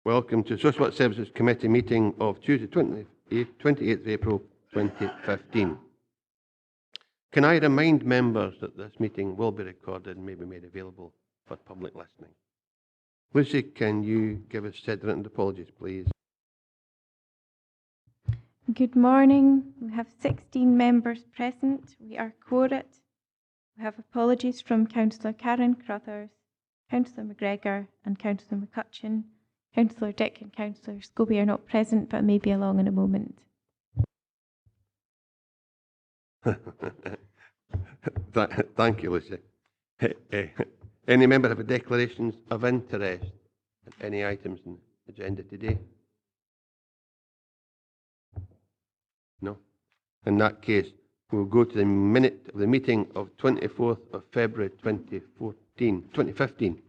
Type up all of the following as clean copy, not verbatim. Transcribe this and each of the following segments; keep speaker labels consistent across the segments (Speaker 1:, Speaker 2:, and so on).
Speaker 1: Welcome to Social Work Services Committee meeting of Tuesday, 28th April 2015. Can I remind members that this meeting will be recorded and may be made available for public listening? Lucy, can you give us Sederunt and Apologies, please?
Speaker 2: Good morning. We have 16 members present. We are quorate. We have apologies from Councillor Karen Crothers, Councillor McGregor and Councillor McCutcheon. Councillor Dick and Councillor Scobie are not present but may be along in a moment.
Speaker 1: Thank you, Lucy. Any member have declarations of interest in any items in the agenda today? No? In that case, we'll go to the minute of the meeting of 24th of February 2015.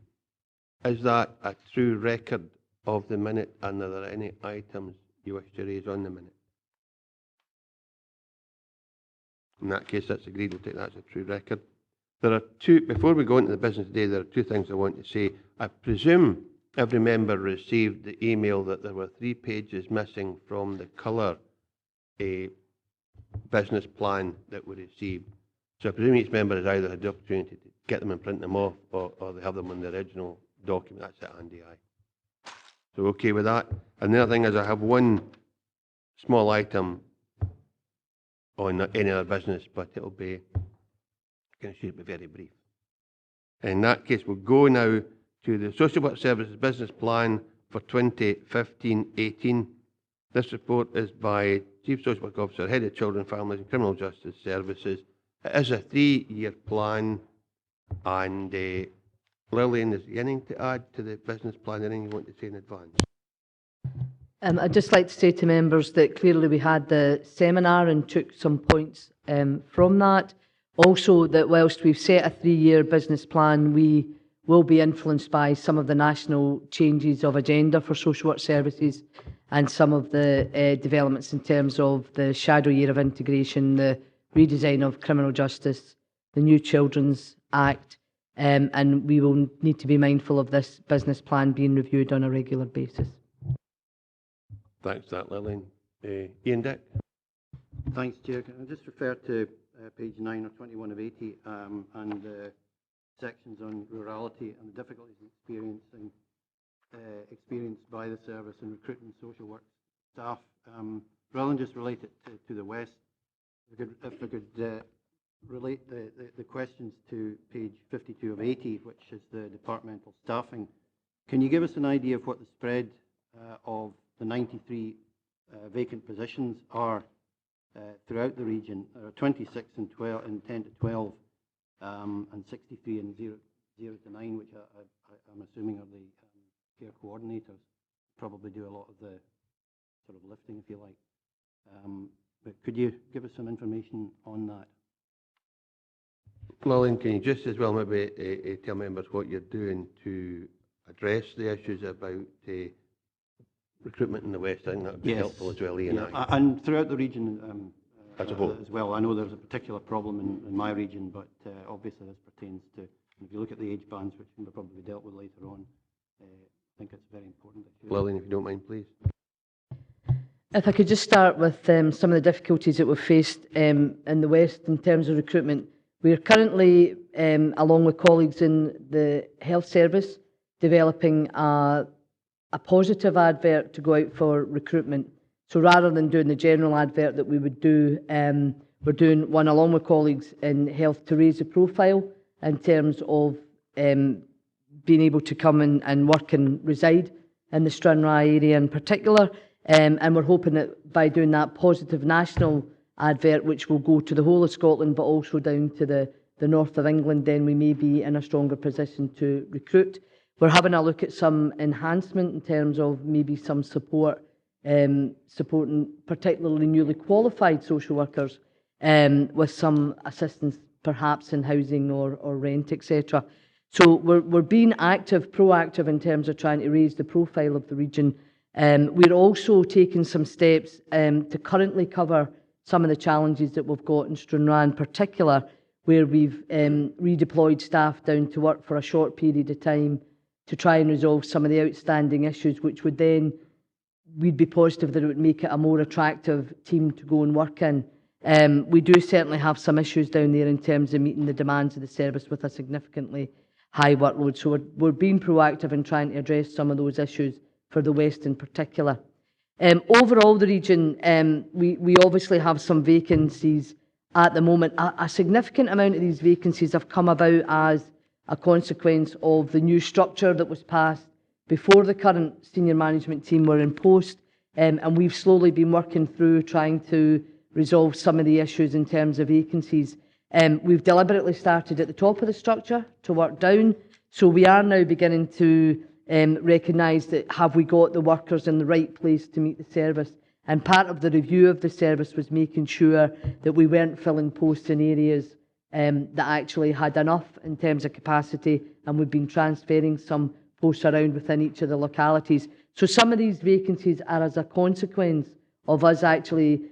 Speaker 1: Is that a true record of the minute, and are there any items you wish to raise on the minute? In that case, that's agreed. We'll take that as a true record. There are two, before we go into the business today, there are two things I want to say. I presume every member received the email that there were 3 pages missing from the colour business plan that we received. So I presume each member has either had the opportunity to get them and print them off, or they have them on the original document. That's it, Andy. Aye. So okay with that. And the other thing is I have one small item on any other business, but it'll be, I can assure it'll be very brief. In that case, we'll go now to the Social Work Services Business Plan for 2015-18. This report is by Chief Social Work Officer, Head of Children, Families and Criminal Justice Services. It is a 3-year plan, and Lillian, is there anything to add to the business plan? Anything you want to say in advance?
Speaker 3: I'd just like to say to members that clearly we had the seminar and took some points from that. Also, that whilst we've set a 3-year business plan, we will be influenced by some of the national changes of agenda for social work services and some of the developments in terms of the shadow year of integration, the redesign of criminal justice, the new Children's Act, and we will need to be mindful of this business plan being reviewed on a regular basis.
Speaker 1: Thanks for that, Lillian. Ian Dick.
Speaker 4: Thanks, Chair. Can I just refer to page 9 or 21 of 80 and sections on rurality and the difficulties experienced by the service in recruiting social work staff. Rather than just relate it to the West, if we could relate the questions to page 52 of 80, which is the departmental staffing. Can you give us an idea of what the spread of the 93 vacant positions are throughout the region? There are 26 in 10 to 12 and 63 in 0 to 9, which I'm assuming are the care coordinators. Probably do a lot of the sort of lifting, if you like. But could you give us some information on that?
Speaker 1: Lillian, can you just as well maybe tell members what you're doing to address the issues about recruitment in the West? I think that would be helpful as well, Ian.
Speaker 4: Yeah. And throughout the region
Speaker 1: as a whole.
Speaker 4: As well. I know there's a particular problem in my region, but obviously this pertains to, if you look at the age bands, which will probably be dealt with later on, I think it's very important.
Speaker 1: Lillian, if you don't mind, please.
Speaker 3: If I could just start with some of the difficulties that we've faced in the West in terms of recruitment. We are currently, along with colleagues in the health service, developing a positive advert to go out for recruitment. So rather than doing the general advert that we would do, we're doing one along with colleagues in health to raise the profile in terms of being able to come and work and reside in the Stranraer area in particular. And we're hoping that by doing that positive national advert, which will go to the whole of Scotland, but also down to the north of England, then we may be in a stronger position to recruit. We're having a look at some enhancement in terms of maybe some support, supporting particularly newly qualified social workers with some assistance perhaps in housing or rent, etc. So we're being proactive in terms of trying to raise the profile of the region. We're also taking some steps to currently cover some of the challenges that we've got in Stranraer in particular, where we've redeployed staff down to work for a short period of time to try and resolve some of the outstanding issues, which would then, we'd be positive that it would make it a more attractive team to go and work in. We do certainly have some issues down there in terms of meeting the demands of the service with a significantly high workload. So we're being proactive in trying to address some of those issues for the West in particular. Overall, the region, we obviously have some vacancies at the moment. A significant amount of these vacancies have come about as a consequence of the new structure that was passed before the current senior management team were in post, and we've slowly been working through trying to resolve some of the issues in terms of vacancies. We've deliberately started at the top of the structure to work down, so we are now beginning to recognise that have we got the workers in the right place to meet the service. And part of the review of the service was making sure that we weren't filling posts in areas that actually had enough in terms of capacity, and we've been transferring some posts around within each of the localities. So some of these vacancies are as a consequence of us actually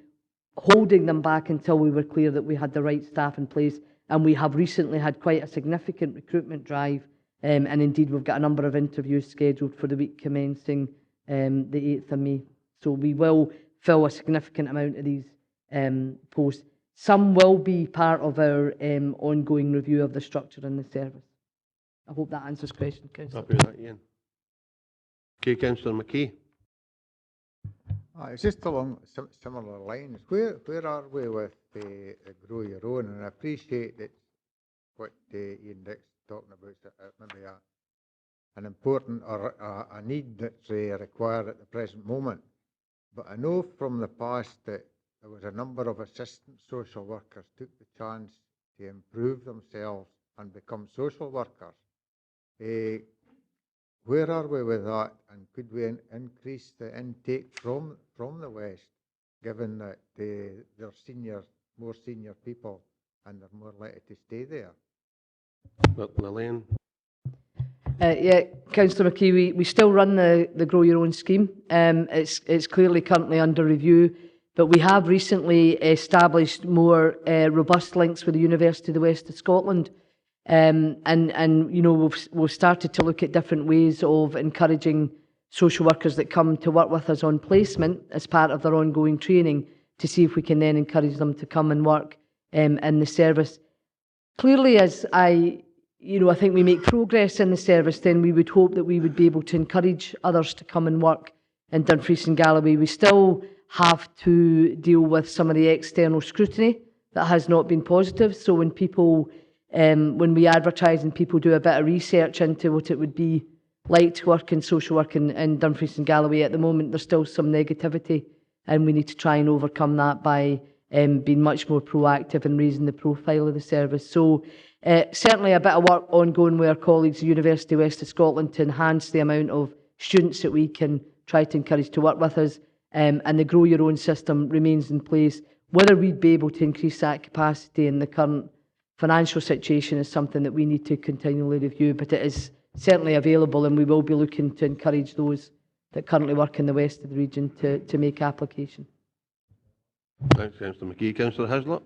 Speaker 3: holding them back until we were clear that we had the right staff in place. And we have recently had quite a significant recruitment drive, and indeed we've got a number of interviews scheduled for the week commencing the 8th of May. So we will fill a significant amount of these posts. Some will be part of our ongoing review of the structure in the service. I hope that answers the question, Councillor.
Speaker 1: Happy with that, Ian. Okay, Councillor McKee.
Speaker 5: It's just along similar lines. Where are we with the Grow Your Own? And I appreciate that what Ian Dick's talking about is maybe an important or a need that's required at the present moment. But I know from the past that there was a number of assistant social workers took the chance to improve themselves and become social workers. Where are we with that, and could we increase the intake from the West, given that they're more senior people and they're more likely to stay there?
Speaker 1: Lillian.
Speaker 3: Yeah, Councillor McKee, we still run the Grow Your Own scheme. It's clearly currently under review, but we have recently established more robust links with the University of the West of Scotland. And you know, we've started to look at different ways of encouraging social workers that come to work with us on placement as part of their ongoing training to see if we can then encourage them to come and work in the service. Clearly, as I think we make progress in the service, then we would hope that we would be able to encourage others to come and work in Dumfries and Galloway. We still have to deal with some of the external scrutiny that has not been positive. So when people when we advertise and people do a bit of research into what it would be like to work in social work in Dumfries and Galloway, at the moment there's still some negativity, and we need to try and overcome that by being much more proactive and raising the profile of the service. So certainly a bit of work ongoing with our colleagues at the University of West of Scotland to enhance the amount of students that we can try to encourage to work with us, and the Grow Your Own system remains in place. Whether we'd be able to increase that capacity in the current financial situation is something that we need to continually review, but it is certainly available, and we will be looking to encourage those that currently work in the west of the region to make application.
Speaker 1: Thanks, Councillor McKee. Councillor Hislop.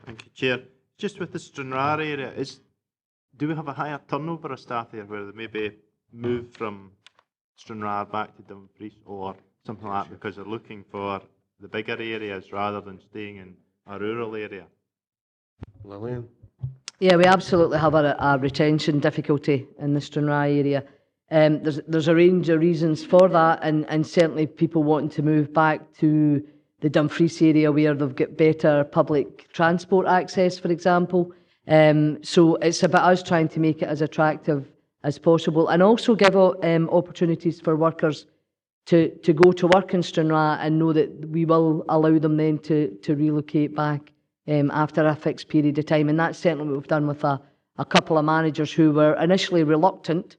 Speaker 6: Thank you, Chair. Just with the Stranraer area, do we have a higher turnover of staff there where they maybe move from Stranraer back to Dumfries or something like that because they're looking for the bigger areas rather than staying in a rural area?
Speaker 1: Lillian.
Speaker 3: Yeah, we absolutely have a retention difficulty in the Stranraer area. There's a range of reasons for that, and certainly people wanting to move back to the Dumfries area where they've got better public transport access, for example. So it's about us trying to make it as attractive as possible, and also give opportunities for workers to go to work in Stranraer and know that we will allow them then to relocate back after a fixed period of time. And that's certainly what we've done with a couple of managers who were initially reluctant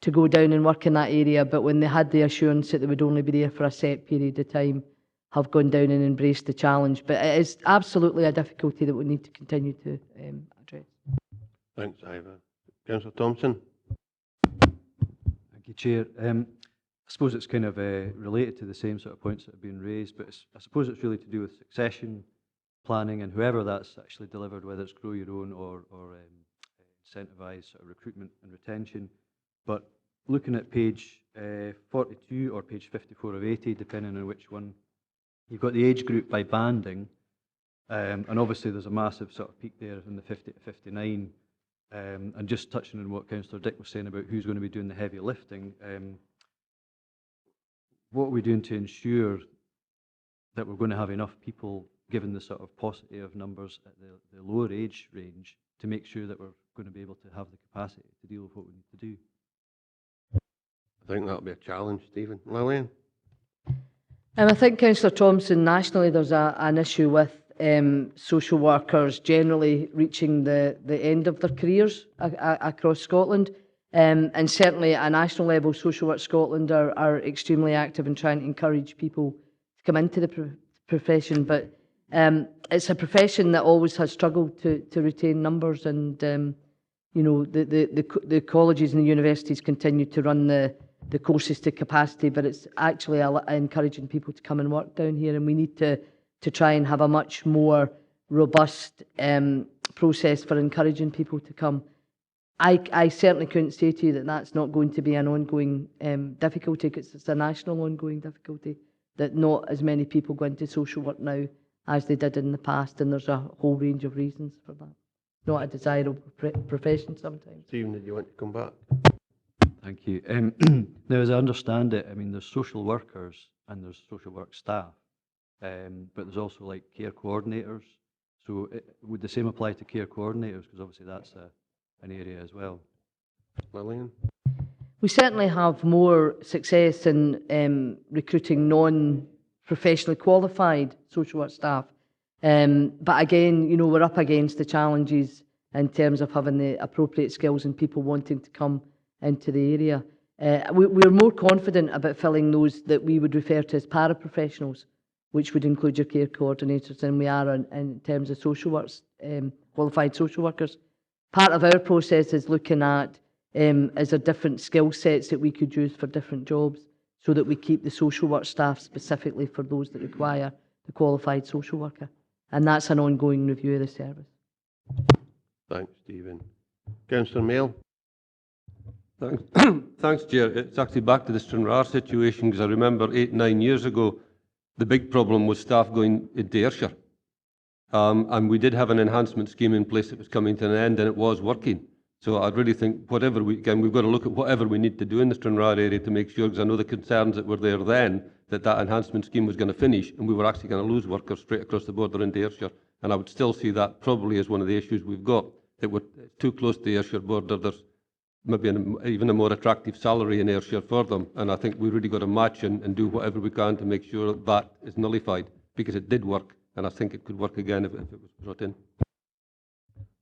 Speaker 3: to go down and work in that area, but when they had the assurance that they would only be there for a set period of time, have gone down and embraced the challenge. But it is absolutely a difficulty that we need to continue to address.
Speaker 1: Thanks, Ivor. Councillor Thompson.
Speaker 7: Thank you, Chair. I suppose it's kind of related to the same sort of points that have been raised, but I suppose it's really to do with succession planning and whoever that's actually delivered, whether it's Grow Your Own or incentivise sort of recruitment and retention. But looking at page 42 or page 54 of 80, depending on which one, you've got the age group by banding, and obviously there's a massive sort of peak there in the 50 to 59. And just touching on what Councillor Dick was saying about who's going to be doing the heavy lifting, what are we doing to ensure that we're going to have enough people, given the sort of paucity of numbers at the lower age range, to make sure that we're going to be able to have the capacity to deal with what we need to do?
Speaker 1: I think that'll be a challenge, Stephen. Lillian?
Speaker 3: I think, Councillor Thompson, nationally there's an issue with social workers generally reaching the end of their careers across Scotland. And certainly at a national level, Social Work Scotland are extremely active in trying to encourage people to come into the profession. But it's a profession that always has struggled to retain numbers, and you know, the colleges and the universities continue to run the courses to capacity, but it's actually encouraging people to come and work down here, and we need to try and have a much more robust process for encouraging people to come. I certainly couldn't say to you that that's not going to be an ongoing difficulty, because it's a national ongoing difficulty, that not as many people go into social work now as they did in the past, and there's a whole range of reasons for that. Not a desirable profession sometimes.
Speaker 1: Stephen, did you want to come back?
Speaker 7: Thank you. Now, as I understand it, I mean, there's social workers and there's social work staff, but there's also like care coordinators. So would the same apply to care coordinators? Because obviously that's an area as well.
Speaker 1: Lillian?
Speaker 3: We certainly have more success in recruiting non-professionally qualified social work staff. But again, you know, we're up against the challenges in terms of having the appropriate skills and people wanting to come into the area. We're more confident about filling those that we would refer to as paraprofessionals, which would include your care coordinators, than we are in terms of social works, qualified social workers. Part of our process is looking at is there different skill sets that we could use for different jobs, so that we keep the social work staff specifically for those that require the qualified social worker. And that's an ongoing review of the service.
Speaker 1: Thanks, Stephen. Councillor Mail?
Speaker 8: Thanks, Thanks, Chair. It's actually back to the Stranraer situation, because I remember 8-9 years ago, the big problem was staff going into Ayrshire. And we did have an enhancement scheme in place that was coming to an end, and it was working. So I really think we've got to look at whatever we need to do in the Stranraer area to make sure, because I know the concerns that were there then, that enhancement scheme was going to finish, and we were actually going to lose workers straight across the border into Ayrshire. And I would still see that probably as one of the issues we've got, that we're too close to the Ayrshire border. There's maybe even a more attractive salary in Ayrshire for them, and I think we really got to match and do whatever we can to make sure that is nullified, because it did work, and I think it could work again if it was brought in.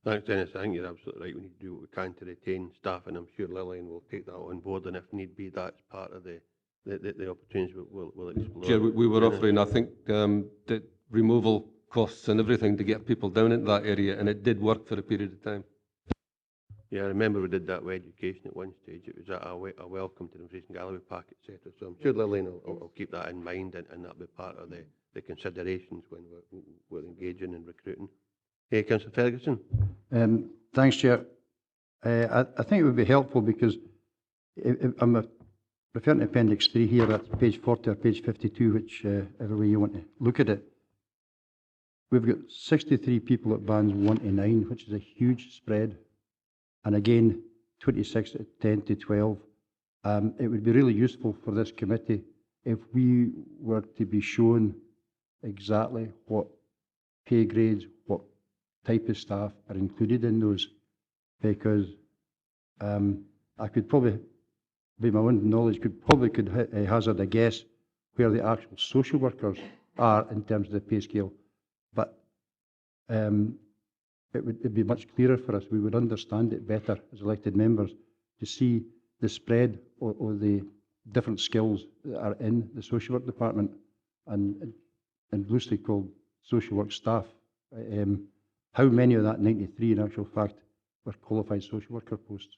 Speaker 1: Thanks, Dennis. I think you're absolutely right. We need to do what we can to retain staff, and I'm sure Lillian will take that on board, and if need be, that's part of the opportunities we'll explore.
Speaker 8: Chair, we were offering, I think, the removal costs and everything to get people down into that area, and it did work for a period of time.
Speaker 1: Yeah, I remember we did that with education at one stage. It was a welcome to the Dumfries and Galloway pack, etc. So I'm sure Lillian will keep that in mind, and that'll be part of the considerations when we're engaging in recruiting. Hey, Councillor Ferguson.
Speaker 4: Thanks, Chair. I think it would be helpful, because I'm referring to Appendix 3 here, that's page 40 or page 52, whichever way you want to look at it. We've got 63 people at bands 1 to 9, which is a huge spread. And again, 26 at 10 to 12. It would be really useful for this committee if we were to be shown exactly what pay grades, what type of staff are included in those, because I could probably, by my own knowledge, could hazard a guess where the actual social workers are in terms of the pay scale, but it'd be much clearer for us. We would understand it better as elected members to see the spread of the different skills that are in the social work department and loosely called social work staff. How many of that 93 in actual fact were qualified social worker posts?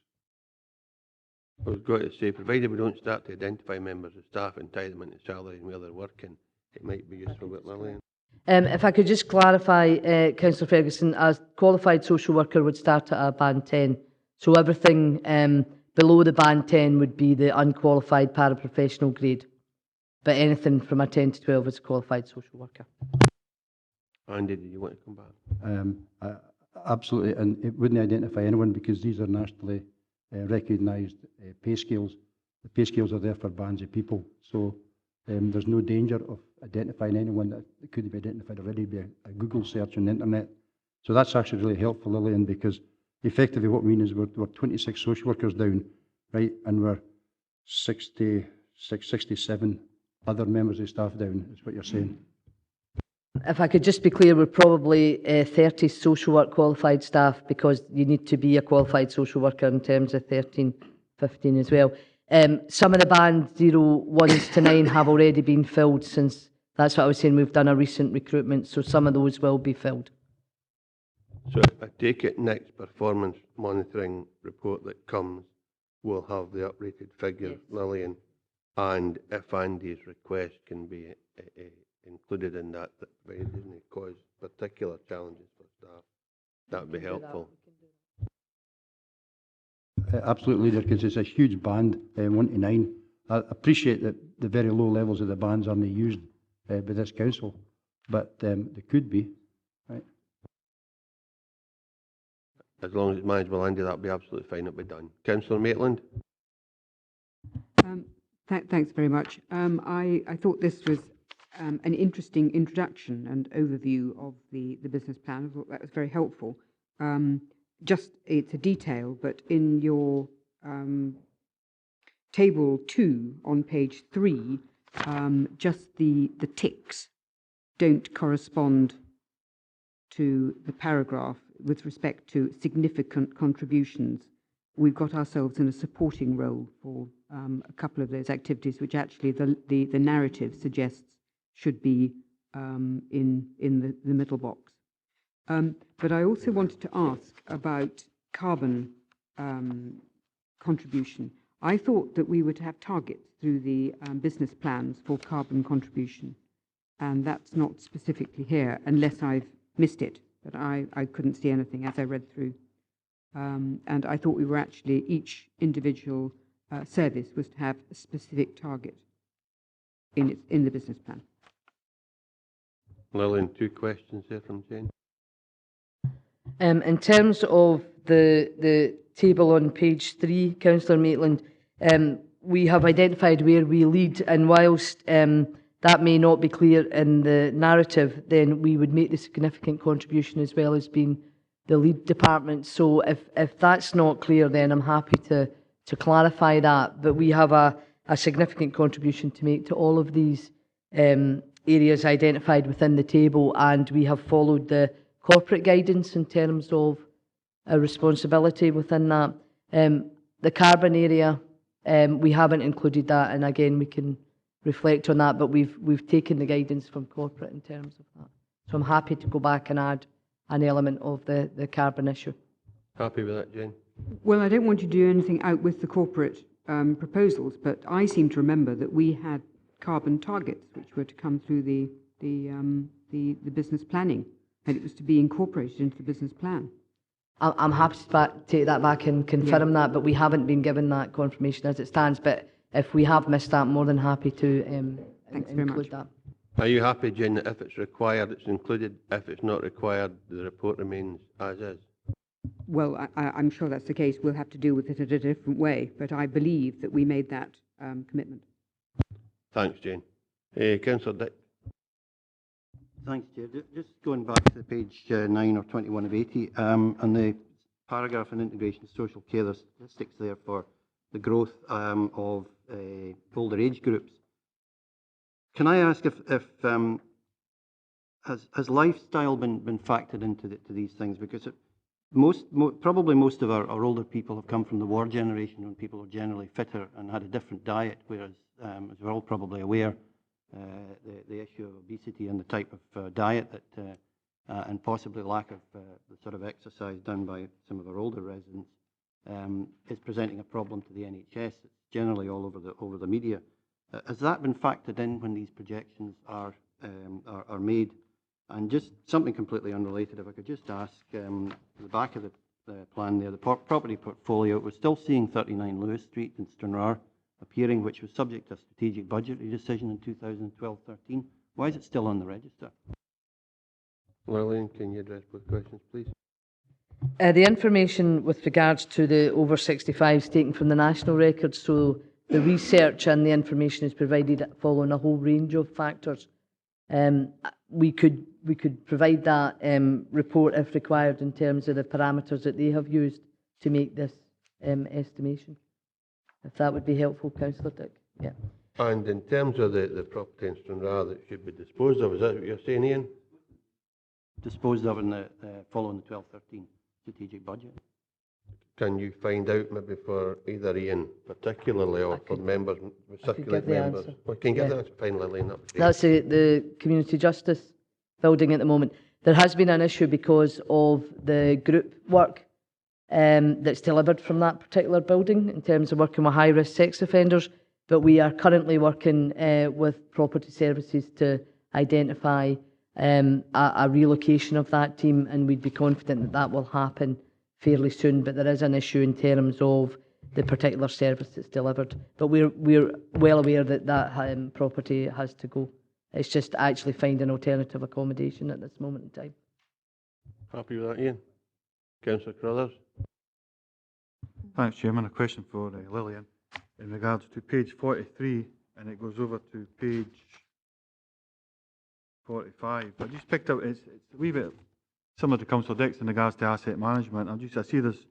Speaker 1: I was going to say, provided we don't start to identify members of staff and tie them into salary and where they're working, it might be useful with Lillian.
Speaker 3: If I could just clarify, Councillor Ferguson, a qualified social worker would start at a band 10. So everything below the band 10 would be the unqualified paraprofessional grade. But anything from a 10 to 12 is a qualified social worker.
Speaker 1: Andy, did you want to come back?
Speaker 9: Absolutely, and it wouldn't identify anyone because these are nationally recognised pay scales. The pay scales are there for bands of people, so there's no danger of identifying anyone that could be identified already by a Google search on the internet. So that's actually really helpful, Lillian, because effectively what we mean is we're 26 social workers down, right, and we're 66, 67 other members of staff down, is what you're saying.
Speaker 3: If I could just be clear, we're probably 30 social work qualified staff because you need to be a qualified social worker in terms of 13, 15 as well. Some of the band 01s to 9 have already been filled since, that's what I was saying, we've done a recent recruitment, so some of those will be filled.
Speaker 1: So I take it next performance monitoring report that comes will have the uprated figures,
Speaker 3: Yes.
Speaker 1: Lillian, and if Andy's request can be included in that, that doesn't cause particular challenges for staff, that would be helpful.
Speaker 9: Absolutely, because it's a huge band, 1 to 9. I appreciate that the very low levels of the bands aren't used by this council, but they could be, right?
Speaker 1: As long as it's managed by Andy, that'll be absolutely fine, it'll be done. Councillor Maitland?
Speaker 10: Thanks very much. I thought this was an interesting introduction and overview of the business plan. I thought that was very helpful. It's a detail, but in your table 2 on page 3, just the ticks don't correspond to the paragraph with respect to significant contributions. We've got ourselves in a supporting role for a couple of those activities, which actually the narrative suggests should be in the middle box. But I also wanted to ask about carbon contribution. I thought that we would have targets through the business plans for carbon contribution, and that's not specifically here, unless I've missed it, but I couldn't see anything as I read through. And I thought we were actually, each individual service was to have a specific target in the business plan.
Speaker 1: Lillian, 2 questions there from Jane.
Speaker 3: In terms of the table on page 3, Councillor Maitland, we have identified where we lead, and whilst that may not be clear in the narrative, then we would make the significant contribution as well as being the lead department. So if that's not clear, then I'm happy to clarify that. But we have a significant contribution to make to all of these areas identified within the table, and we have followed the corporate guidance in terms of a responsibility within that. The carbon area, we haven't included that, and again, we can reflect on that, but we've taken the guidance from corporate in terms of that. So I'm happy to go back and add an element of the carbon issue.
Speaker 1: Happy with that, Jane?
Speaker 10: Well, I don't want to do anything out with the corporate proposals, but I seem to remember that we had carbon targets which were to come through the business planning, and it was to be incorporated into the business plan.
Speaker 3: I'm happy to take that back and confirm that, but we haven't been given that confirmation as it stands. But if we have missed that, more than happy to include that.
Speaker 1: Are you happy, Jane, that if it's required, it's included? If it's not required, the report remains as is?
Speaker 10: Well, I'm sure that's the case. We'll have to deal with it in a different way, but I believe that we made that commitment.
Speaker 1: Thanks, Jane. Councillor Dick?
Speaker 4: Thanks, Chair. Just going back to page 9 or 21 of 80, and the paragraph on integration of social care, there's statistics there for the growth of older age groups. Can I ask if has lifestyle been factored into these things? Because probably most of our older people have come from the war generation, when people are generally fitter and had a different diet, whereas, as we're all probably aware, the issue of obesity and the type of diet that and possibly lack of the sort of exercise done by some of our older residents is presenting a problem to the NHS. It's generally all over the media. Has that been factored in when these projections are made? And just something completely unrelated, if I could just ask, the back of plan there, the property portfolio, we're still seeing 39 Lewis Street in Stranraer appearing, which was subject to a strategic budgetary decision in 2012-13. Why is it still on the register?
Speaker 1: Lillian, can you address both questions, please?
Speaker 3: The information with regards to the over 65s taken from the national records, so the research and the information is provided following a whole range of factors. We could provide that report if required in terms of the parameters that they have used to make this estimation. If that would be helpful, Councillor Dick. Yeah.
Speaker 1: And in terms of the property in Stranraer that should be disposed of, is that what you're saying, Ian?
Speaker 4: Disposed of in the following the 12-13 strategic budget.
Speaker 1: Can you find out maybe for either Ian particularly or for members, circulate
Speaker 3: the
Speaker 1: members?
Speaker 3: answer.
Speaker 1: Well, can you give
Speaker 3: Yeah.
Speaker 1: that answer? Fine, Lillian, that'd be great.
Speaker 3: That's the community justice building at the moment. There has been an issue because of the group work that's delivered from that particular building in terms of working with high-risk sex offenders, but we are currently working with property services to identify a relocation of that team, and we'd be confident that that will happen fairly soon, but there is an issue in terms of the particular service that's delivered. But we're well aware that that property has to go. It's just actually finding alternative accommodation at this moment in time.
Speaker 1: Happy with that, Ian? Councillor Crothers?
Speaker 11: Thanks, Chairman. A question for Lillian in regards to page 43, and it goes over to page 45. I just picked up, it's a wee bit similar to Councillor Dix in regards to asset management. I see there's,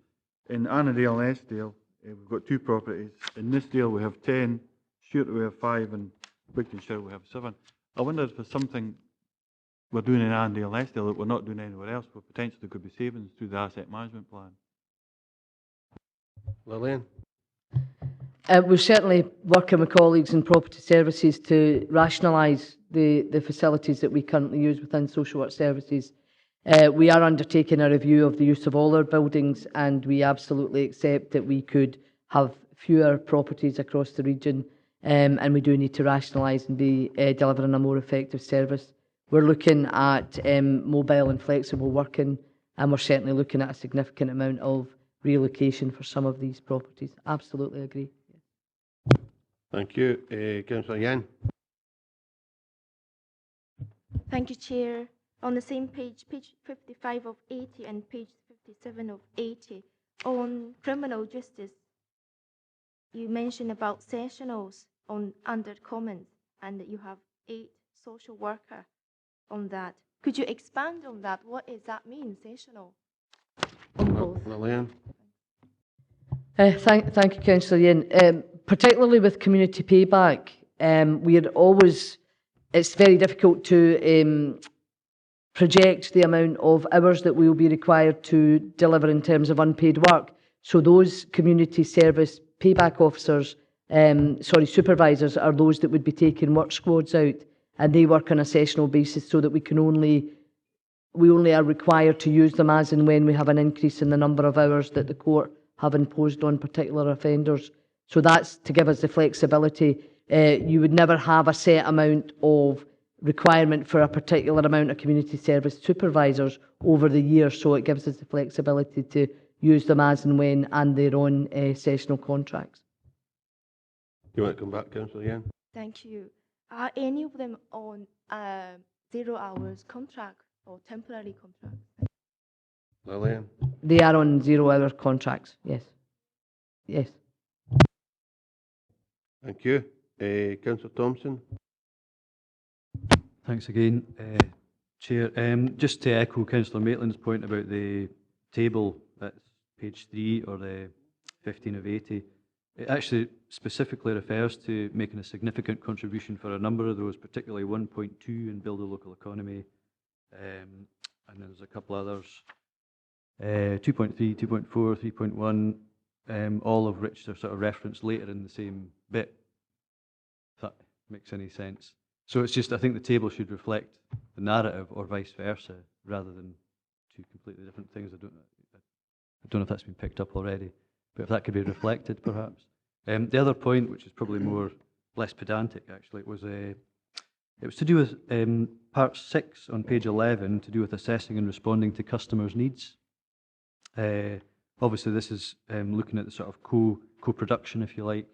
Speaker 11: in Annandale and Eskdale, we've got 2 properties. In this deal we have 10, Stuart we have 5, and Wigtonshire we have 7. I wonder if there's something we're doing in Annandale and Eskdale that we're not doing anywhere else, where potentially there could be savings through the asset management plan.
Speaker 1: Lillian?
Speaker 3: We're certainly working with colleagues in property services to rationalise the facilities that we currently use within social work services. We are undertaking a review of the use of all our buildings, and we absolutely accept that we could have fewer properties across the region, and we do need to rationalise and be delivering a more effective service. We're looking at mobile and flexible working, and we're certainly looking at a significant amount of relocation for some of these properties. Absolutely agree.
Speaker 1: Thank you. Councillor Yan?
Speaker 12: Thank you, Chair. On the same page, page 55 of 80 and page 57 of 80, on criminal justice, you mentioned about sessionals under comments, and that you have 8 social worker on that. Could you expand on that? What does that mean, sessional? On both.
Speaker 1: Lillian?
Speaker 3: Thank you, Councillor Yin. Particularly with community payback, it's very difficult to project the amount of hours that we will be required to deliver in terms of unpaid work. So those community service payback officers, supervisors, are those that would be taking work squads out, and they work on a sessional basis so that we only are required to use them as and when we have an increase in the number of hours that the court have imposed on particular offenders. So that's to give us the flexibility. You would never have a set amount of requirement for a particular amount of community service supervisors over the year, so it gives us the flexibility to use them as and when, and they're on sessional contracts.
Speaker 1: You want to come back, Councillor Yan?
Speaker 12: Thank you. Are any of them on 0 hours contract or temporary contract?
Speaker 1: Lillian?
Speaker 3: They are on 0 hour contracts, yes. Yes.
Speaker 1: Thank you. Councillor Thompson?
Speaker 7: Thanks again, Chair. Just to echo Councillor Maitland's point about the table, that's page 3 or the 15 of 80, it actually specifically refers to making a significant contribution for a number of those, particularly 1.2 in Build a Local Economy, and there's a couple others, 2.3, 2.4, 3.1, all of which are sort of referenced later in the same bit, if that makes any sense. So it's just, I think the table should reflect the narrative or vice versa, rather than 2 completely different things. I don't know if that's been picked up already, but if that could be reflected, perhaps. The other point, which is probably less pedantic, actually, it was to do with part 6 on page 11, to do with assessing and responding to customers' needs. obviously this is looking at the sort of co-production, if you like,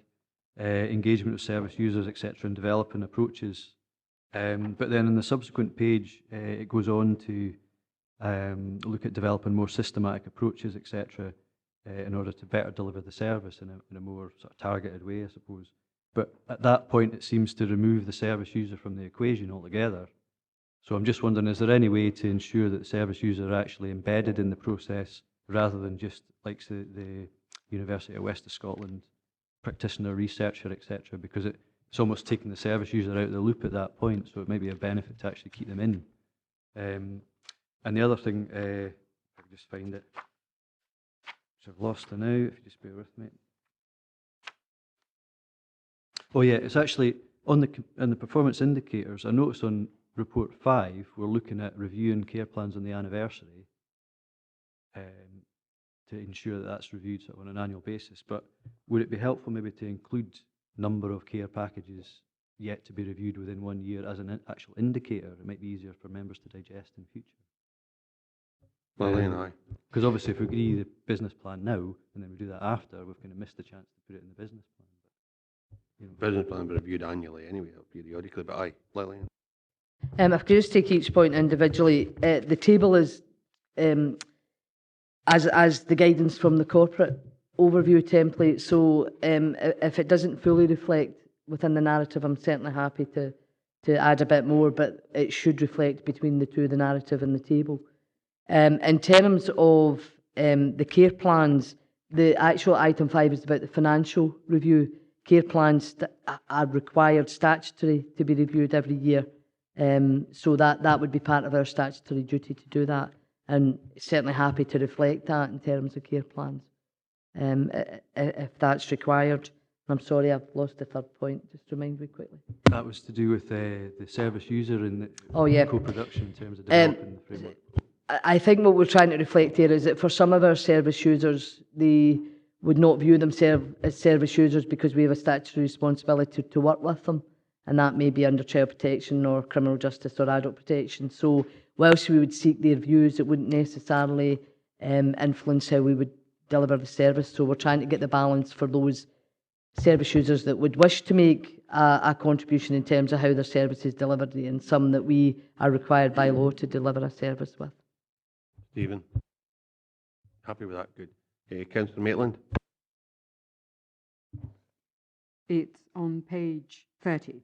Speaker 7: engagement with service users, etc., and developing approaches. But then in the subsequent page, it goes on to look at developing more systematic approaches, etc., in order to better deliver the service in a more sort of targeted way, I suppose. But at that point, it seems to remove the service user from the equation altogether. So I'm just wondering, is there any way to ensure that the service users are actually embedded in the process rather than just like the University of West of Scotland practitioner, researcher, etc., because it's almost taking the service user out of the loop at that point, so it may be a benefit to actually keep them in. And the other thing, if I can just find it, which I've lost it now, if you just bear with me. Oh yeah, it's actually on the performance indicators. I noticed on report 5, we're looking at reviewing care plans on the anniversary to ensure that that's reviewed sort of on an annual basis. But would it be helpful maybe to include number of care packages yet to be reviewed within 1 year as an actual indicator? It might be easier for members to digest in future.
Speaker 1: Well,
Speaker 7: Because obviously if we agree the business plan now and then we do that after, we've kind of missed the chance to put it in the business plan. But, you know.
Speaker 1: business plan will be reviewed annually anyway, or periodically, but aye, Lillian.
Speaker 3: If I could just take each point individually, the table is as the guidance from the corporate overview template. So if it doesn't fully reflect within the narrative, I'm certainly happy to add a bit more, but it should reflect between the two, the narrative and the table. In terms of the care plans, the actual item 5 is about the financial review. Care plans are required statutory to be reviewed every year. So that would be part of our statutory duty to do that, and certainly happy to reflect that in terms of care plans, if that's required. I'm sorry, I've lost the third point. Just remind me quickly.
Speaker 7: That was to do with the service user and the co-production in terms of developing the framework.
Speaker 3: I think what we're trying to reflect here is that for some of our service users, they would not view themselves as service users because we have a statutory responsibility to work with them, and that may be under child protection or criminal justice or adult protection. So whilst we would seek their views, it wouldn't necessarily influence how we would deliver the service. So we're trying to get the balance for those service users that would wish to make a contribution in terms of how their service is delivered, and some that we are required by law to deliver a service with.
Speaker 1: Stephen? Happy with that? Good. Councillor Maitland?
Speaker 10: It's on page 30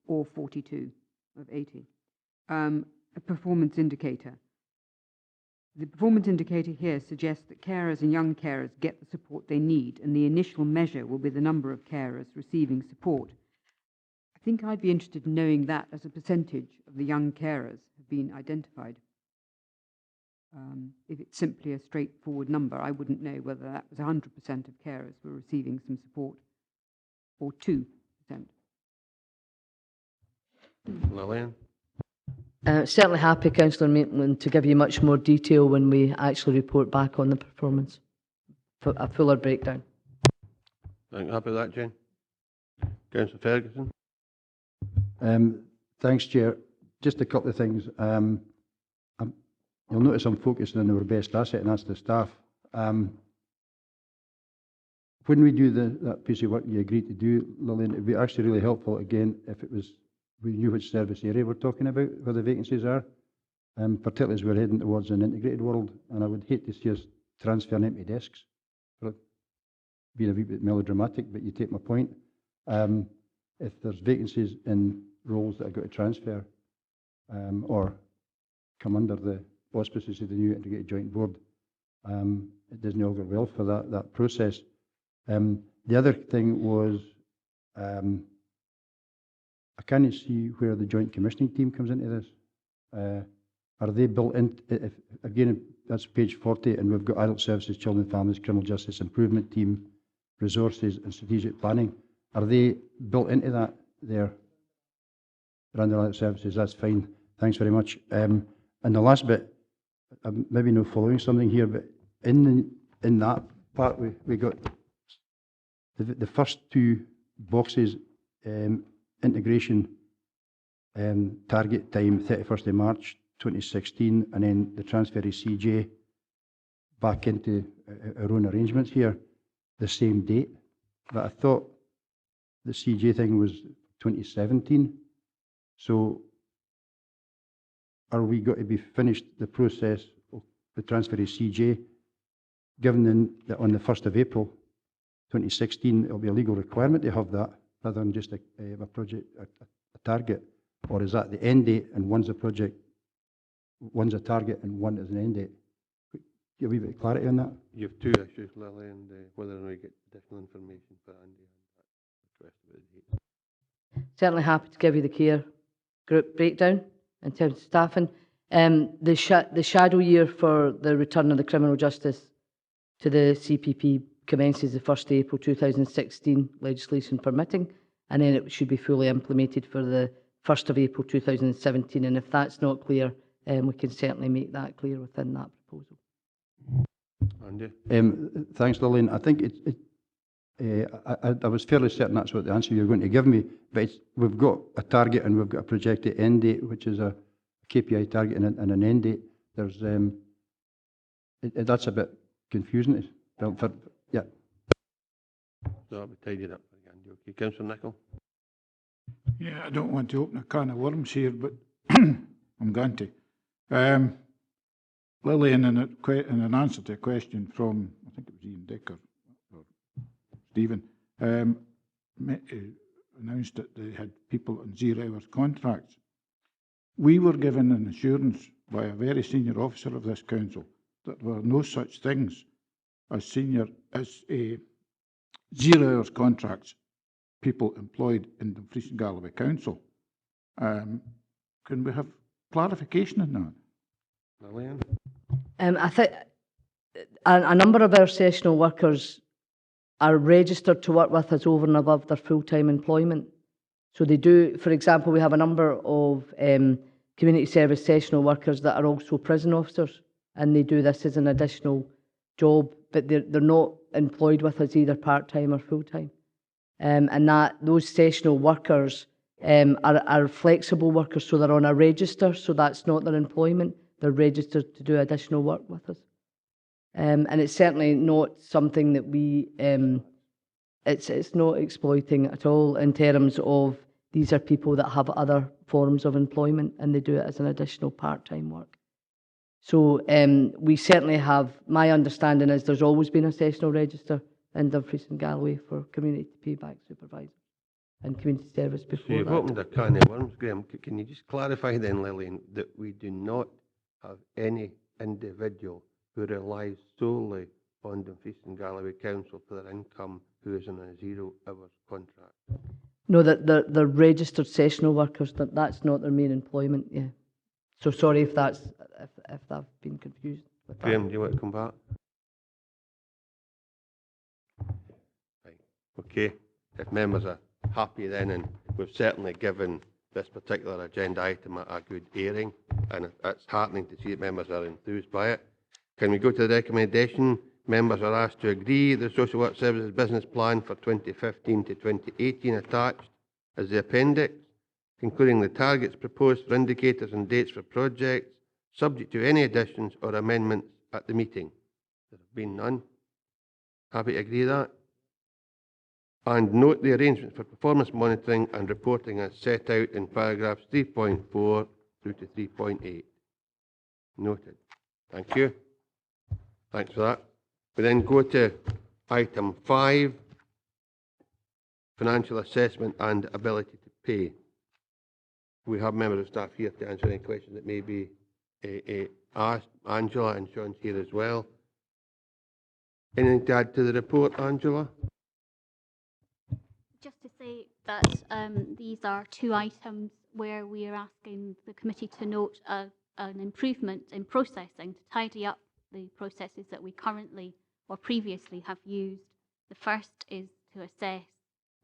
Speaker 10: or 42 of 80. A performance indicator. The performance indicator here suggests that carers and young carers get the support they need, and the initial measure will be the number of carers receiving support. I think I'd be interested in knowing that as a percentage of the young carers have been identified. If it's simply a straightforward number, I wouldn't know whether that was 100% of carers were receiving some support or 2%.
Speaker 1: Lillian?
Speaker 3: Certainly happy, Councillor Maitland, to give you much more detail when we actually report back on the performance, for a fuller breakdown.
Speaker 1: Happy with that, Jane? Councillor Ferguson?
Speaker 9: Thanks, Chair. Just a couple of things. You'll notice I'm focusing on our best asset, and that's the staff. When we do that piece of work you agreed to do, Lillian, it would be actually really helpful, again, if we knew which service area we're talking about, where the vacancies are, particularly as we're heading towards an integrated world, and I would hate to see us transferring empty desks, being a wee bit melodramatic, but you take my point. If there's vacancies in roles that I've got to transfer or come under the auspices of the new integrated joint board, it doesn't all go well for that process. The other thing was, I can't see where the joint commissioning team comes into this. Are they built in? Again, that's page 40, and we've got adult services, children and families, criminal justice improvement team, resources and strategic planning. Are they built into that there? They're under adult services, that's fine. Thanks very much. And the last bit, I'm maybe not following something here, but in that part, we got the first two boxes, integration target time 31st of March 2016, and then the transfer of CJ back into our own arrangements here the same date. But I thought the CJ thing was 2017. So are we going to be finished the process of the transfer of CJ, given that on the 1st of April 2016 it'll be a legal requirement to have that rather than just a project, a target? Or is that the end date and one's a project, one's a target and one is an end date? Give a wee bit of clarity on that.
Speaker 1: You have two issues, Lily, and whether or not you get additional information for Andy and that request about the date.
Speaker 3: Certainly happy to give you the care group breakdown in terms of staffing. The shadow year for the return of the criminal justice to the CPP commences the 1st of April 2016, legislation permitting, and then it should be fully implemented for the 1st of April 2017. And if that's not clear, we can certainly make that clear within that proposal.
Speaker 1: Andy?
Speaker 9: Thanks, Lillian. I think I was fairly certain that's what the answer you're going to give me, but we've got a target and we've got a projected end date, which is a KPI target and an end date. There's that's a bit confusing. Yeah.
Speaker 1: So I'll be tidied up for you, Andy. Okay, Councillor Nicholl?
Speaker 13: Yeah, I don't want to open a can of worms here, but I'm going to. Lillian, in an answer to a question from, I think it was Ian Dick or Stephen, announced that they had people on 0 hours contracts. We were given an assurance by a very senior officer of this council that there were no such things as 0 hours contracts, people employed in Dumfries and Galloway Council. Can we have clarification on that?
Speaker 1: Lillian?
Speaker 3: I think a number of our sessional workers are registered to work with us over and above their full-time employment. So they do, for example, we have a number of community service sessional workers that are also prison officers, and they do this as an additional job, but they're not employed with us either part-time or full-time. And those sessional workers are flexible workers, so they're on a register, so that's not their employment. They're registered to do additional work with us. And it's certainly not something that we, it's not exploiting at all in terms of these are people that have other forms of employment and they do it as an additional part-time work. So we certainly have, my understanding is there's always been a sessional register in Dumfries and Galloway for community payback supervisors and community service before
Speaker 1: So you've
Speaker 3: that.
Speaker 1: opened a can of worms, Graham. Can you just clarify then, Lillian, that we do not have any individual who relies solely on Dumfries and Galloway Council for their income who is on a 0 hours contract?
Speaker 3: No, that they're registered sessional workers, that's not their main employment, yeah. So sorry if I've been confused with that.
Speaker 1: Graham, do you want to come back? Right. Okay, if members are happy then, and we've certainly given this particular agenda item a good airing, and it's heartening to see that members are enthused by it. Can we go to the recommendation? Members are asked to agree the Social Work Services Business Plan for 2015 to 2018 attached as the appendix, including the targets proposed for indicators and dates for projects, subject to any additions or amendments at the meeting. There have been none. Happy to agree that? And note the arrangements for performance monitoring and reporting as set out in paragraphs 3.4 through to 3.8. Noted. Thank you. Thanks for that. We then go to item 5, financial assessment and ability to pay. We have members of staff here to answer any questions that may be asked. Angela and Sean's here as well. Anything to add to the report, Angela?
Speaker 14: Just to say that these are two items where we are asking the committee to note an improvement in processing to tidy up the processes that we currently or previously have used. The first is to assess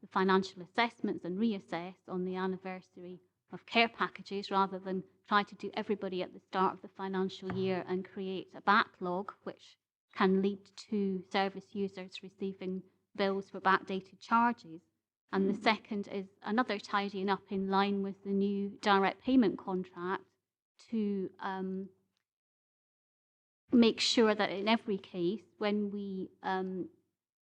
Speaker 14: the financial assessments and reassess on the anniversary of care packages rather than try to do everybody at the start of the financial year and create a backlog which can lead to service users receiving bills for backdated charges. And the second is another tidying up in line with the new direct payment contract to make sure that in every case, when we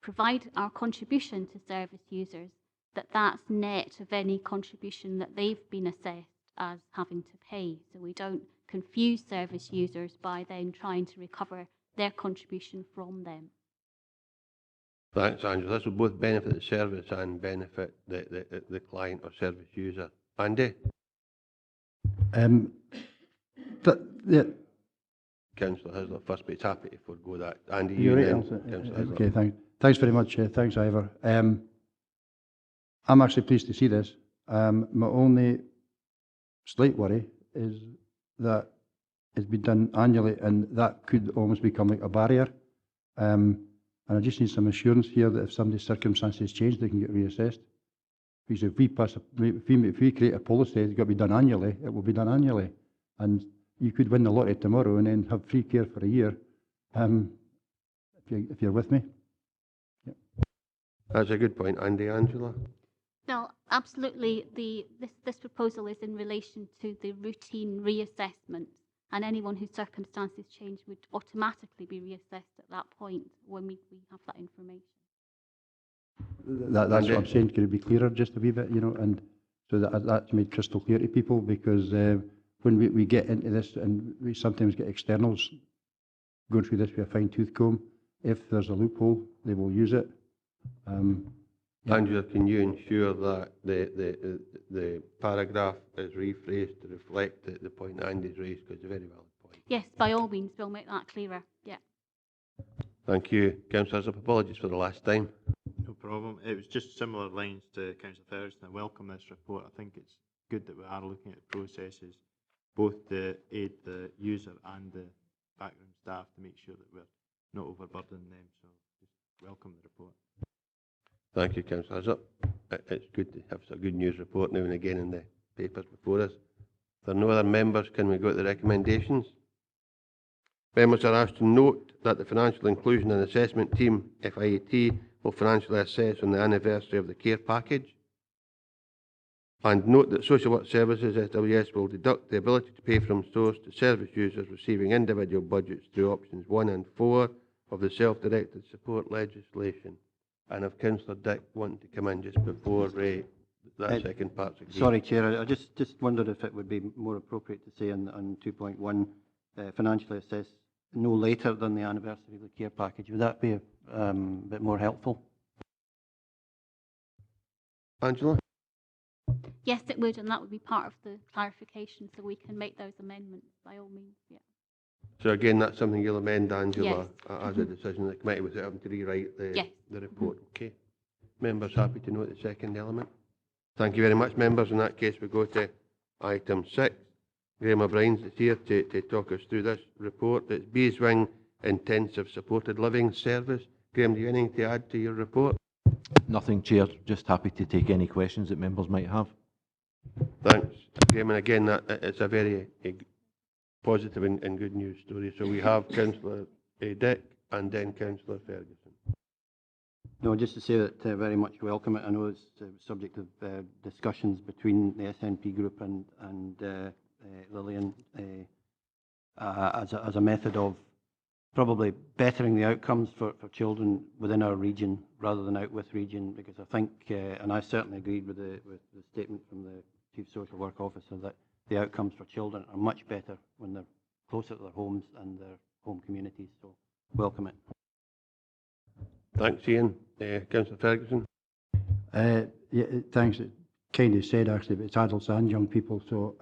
Speaker 14: provide our contribution to service users, that that's net of any contribution that they've been assessed as having to pay. So we don't confuse service users by then trying to recover their contribution from them.
Speaker 1: Thanks, Angela. This will both benefit the service and benefit the client or service user. Andy?
Speaker 9: Yeah.
Speaker 1: Councillor Hasler first, but it's happy to forego that. Andy,
Speaker 9: You're
Speaker 1: you
Speaker 9: right,
Speaker 1: then,
Speaker 9: Elsa.
Speaker 1: Councillor Hasler.
Speaker 9: Okay, thanks very much. Thanks, Ivor. I'm actually pleased to see this. My only slight worry is that it's been done annually, and that could almost become like a barrier. And I just need some assurance here that if somebody's circumstances change, they can get reassessed. Because if we create a policy, it's got to be done annually, it will be done annually. And you could win the lottery tomorrow and then have free care for a year, if you're with me. Yep.
Speaker 1: That's a good point. Andy, Angela?
Speaker 14: No, absolutely. This proposal is in relation to the routine reassessment, and anyone whose circumstances change would automatically be reassessed at that point when we have that information.
Speaker 9: That's what I'm saying. Could it be clearer just a wee bit, and so that's made crystal clear to people, because when we get into this and we sometimes get externals going through this with a fine-tooth comb, if there's a loophole, they will use it.
Speaker 1: Angela, can you ensure that the paragraph is rephrased to reflect the point Andy's raised, because it's a very valid point?
Speaker 14: Yes, by all means, we'll make that clearer. Yeah.
Speaker 1: Thank you. Councillor Hasler, apologies for the last time.
Speaker 6: No problem. It was just similar lines to Councillor Ferguson. I welcome this report. I think it's good that we are looking at processes, both to aid the user and the background staff, to make sure that we're not overburdening them. So just welcome the report.
Speaker 1: Thank you, Councillor Hasler. It's good to have a good news report now and again in the papers before us. If there are no other members, can we go to the recommendations? Members are asked to note that the Financial Inclusion and Assessment Team, FIAT, will financially assess on the anniversary of the care package. And note that Social Work Services, SWS, will deduct the ability to pay from source to service users receiving individual budgets through options 1 and 4 of the self-directed support legislation. And if Councillor Dick wanted to come in just before that second part's agreed.
Speaker 4: Sorry, Chair, I just wondered if it would be more appropriate to say on 2.1, financially assess no later than the anniversary of the care package. Would that be a bit more helpful?
Speaker 1: Angela?
Speaker 14: Yes, it would, and that would be part of the clarification, so we can make those amendments by all means. Yeah.
Speaker 1: So again, that's something you'll amend, Angela,
Speaker 14: Yes.
Speaker 1: as a decision of the committee without having to rewrite the report. Okay. Members happy to note the second element? Thank you very much, members. In that case, we go to item 6. Graham O'Brien's is here to talk us through this report. It's Beeswing Intensive Supported Living Service. Graham, do you have anything to add to your report?
Speaker 15: Nothing, Chair. Just happy to take any questions that members might have.
Speaker 1: Thanks, Graham. And again, it's a very positive and good news story. So we have Councillor Dick and then Councillor Ferguson.
Speaker 4: No, just to say that very much welcome it. I know it's subject of discussions between the SNP group and Lillian as a method of probably bettering the outcomes for children within our region rather than out with region, because I think, and I certainly agreed with the statement from the Chief Social Work Officer, that the outcomes for children are much better when they're closer to their homes and their home communities. So welcome it.
Speaker 1: Thanks, Ian. Councillor Ferguson.
Speaker 9: Yeah, thanks. It kind of said actually, but it's adults and young people, so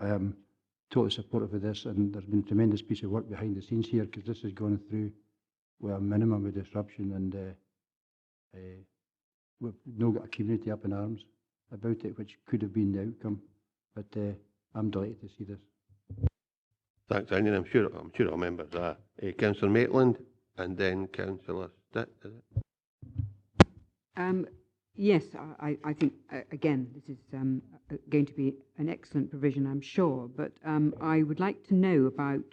Speaker 9: totally supportive of this, and there's been a tremendous piece of work behind the scenes here, because this has gone through with a minimum of disruption, and we've now got a community up in arms about it, which could have been the outcome, but I'm delighted to see this.
Speaker 1: Thanks, Andy. I'm sure all members are. Councillor Maitland and then Councillor Stitt, is it?
Speaker 10: Yes, I think, again, this is going to be an excellent provision, I'm sure, but I would like to know about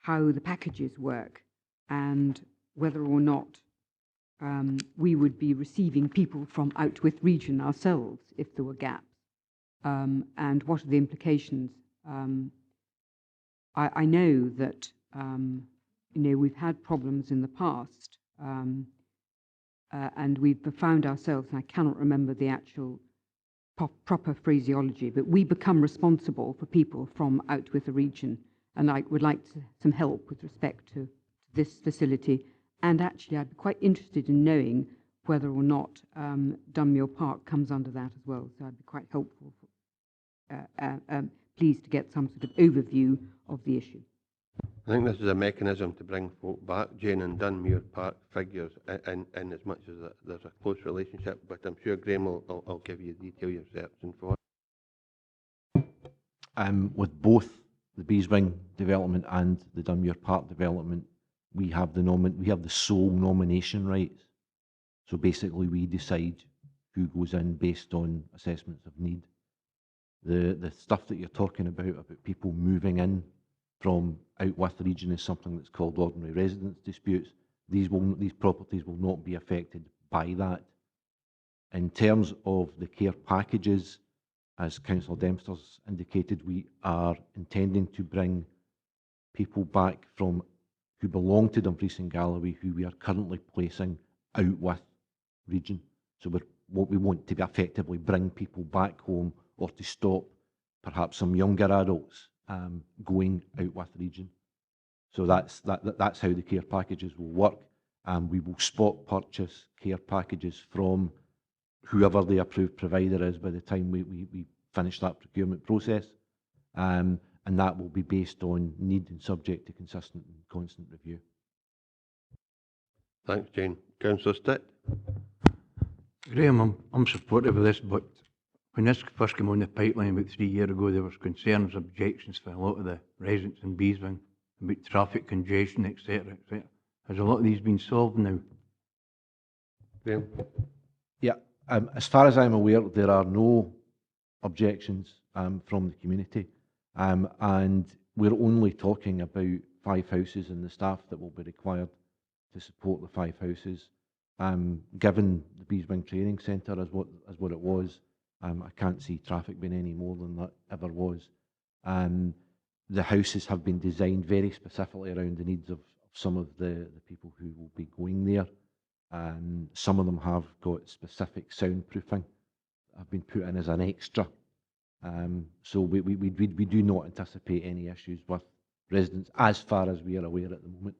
Speaker 10: how the packages work and whether or not we would be receiving people from Outwith region ourselves if there were gaps, and what are the implications. I know that you know, we've had problems in the past, and we've found ourselves, and I cannot remember the actual proper phraseology, but we become responsible for people from out with the region. And I would like some help with respect to this facility. And actually, I'd be quite interested in knowing whether or not Dunmuir Park comes under that as well. So I'd be quite helpful, pleased to get some sort of overview of the issue.
Speaker 1: I think this is a mechanism to bring folk back, Jane, and Dunmuir Park figures in as much as there's a close relationship, but I'm sure Graham will give you detail you're searching for.
Speaker 15: With both the Beeswing development and the Dunmuir Park development, we have the sole nomination rights. So basically, we decide who goes in based on assessments of need. The stuff that you're talking about people moving in from out with the region is something that's called ordinary residence disputes. These properties will not be affected by that. In terms of the care packages, as Councillor Dempster's indicated, we are intending to bring people back from who belong to Dumfries and Galloway, who we are currently placing out with region. So what we want to be effectively bring people back home, or to stop perhaps some younger adults going out with region. So that's how the care packages will work. We will spot purchase care packages from whoever the approved provider is by the time we finish that procurement process. And that will be based on need and subject to consistent and constant review.
Speaker 1: Thanks, Jane. Councillor Stitt.
Speaker 16: Graham, I'm supportive of this, but when this first came on the pipeline about 3 years ago, there was concerns, objections for a lot of the residents in Beeswing about traffic congestion, etc., etc. Has a lot of these been solved now?
Speaker 1: Graham?
Speaker 15: Yeah, as far as I'm aware, there are no objections from the community, and we're only talking about 5 houses and the staff that will be required to support the 5 houses. Given the Beeswing Training Centre as what it was, I can't see traffic being any more than that ever was. The houses have been designed very specifically around the needs of some of the people who will be going there. Some of them have got specific soundproofing that have been put in as an extra. So we do not anticipate any issues with residents as far as we are aware at the moment.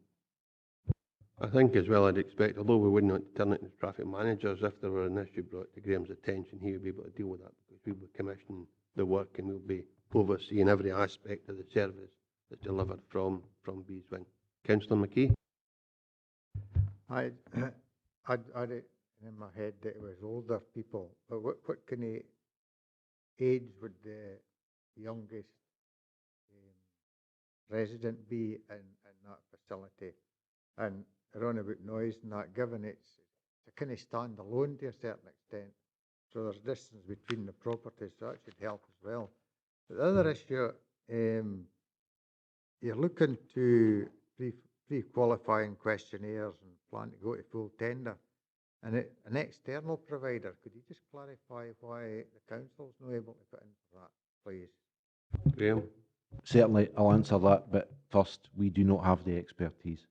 Speaker 1: I think as well I'd expect, although we wouldn't want to turn it into traffic managers, if there were an issue brought to Graham's attention, he would be able to deal with that, because we will commission the work and we'll be overseeing every aspect of the service that's delivered from Beeswing. Councillor McKee?
Speaker 5: I had it in my head that it was older people, but what kind of age would the youngest resident be in that facility? And around about noise and that, given it's a kind of standalone to a certain extent, so there's distance between the properties, so that should help as well. But the other issue, you're looking to pre-qualifying questionnaires and plan to go to full tender. And an external provider, could you just clarify why the council's not able to put in for that, please?
Speaker 1: Graham?
Speaker 15: Certainly, I'll answer that, but first, we do not have the expertise.